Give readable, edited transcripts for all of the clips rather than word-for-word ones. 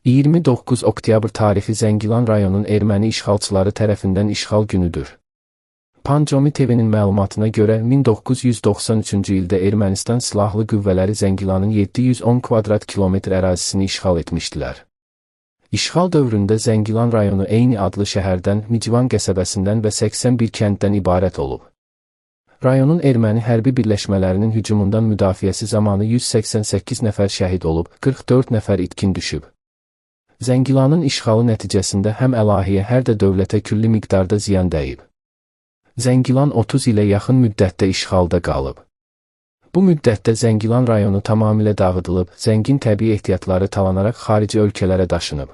29 oktyabr tarixi Zəngilan rayonunun erməni işğalçıları tərəfindən işğal günüdür. Pancomi TV-nin məlumatına görə 1993-cü ildə Ermənistan silahlı qüvvələri Zəngilanın 710 kvadrat kilometr ərazisini işğal etmişdilər. İşğal dövründə Zəngilan rayonu eyni adlı şəhərdən, Micvan qəsəbəsindən və 81 kənddən ibarət olub. Rayonun erməni hərbi birləşmələrinin hücumundan müdafiəsi zamanı 188 nəfər şəhid olub, 44 nəfər itkin düşüb. Zəngilanın işğalı nəticəsində həm əlahiyyə, həm də dövlətə külli miqdarda ziyan dəyib. Zəngilan 30 ilə yaxın müddətdə işğalda qalıb. Bu müddətdə Zəngilan rayonu tamamilə dağıdılıb, zəngin təbii ehtiyatları talanaraq xarici ölkələrə daşınıb.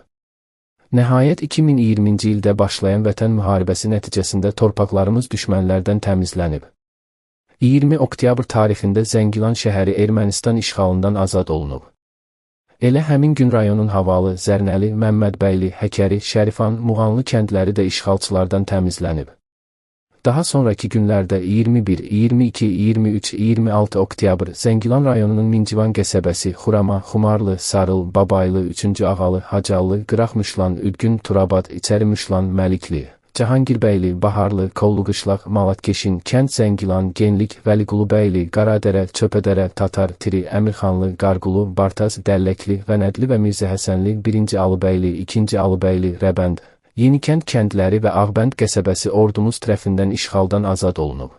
Nəhayət 2020-ci ildə başlayan Vətən müharibəsi nəticəsində torpaqlarımız düşmənlərdən təmizlənib. 20 oktyabr tarixində Zəngilan şəhəri Ermənistan işğalından azad olunub. Elə həmin gün rayonun Havalı, Zərnəli, Məmmədbəyli, Həkəri, Şərifan, Muğanlı kəndləri də işğalçılardan təmizlənib. Daha sonraki günlərdə 21, 22, 23, 26 oktyabr Zəngilan rayonunun Mincivan qəsəbəsi, Xurama, Xumarlı, Sarıl, Babaylı, 3-cü Ağalı, Hacallı, Qıraqmışlan, Ülgün, Turabad, İçərimişlan, Məlikli, Cahangirbəyli, Baharlı, Kolluqışlaq, Malatkeşin, Kənd Zəngilan, Genlik, Vəliqulubəyli, Qaradərə, Çöpədərə, Tatar, Tiri, Əmirxanlı, Qarqulu, Bartaz, Dəlləkli, Vənədli və Mirzəhəsənli, 1-ci Alıbəyli, 2-ci Alıbəyli, Rəbənd, Yenikənd kəndləri və Ağbənd qəsəbəsi ordumuz tərəfindən işğaldan azad olunub.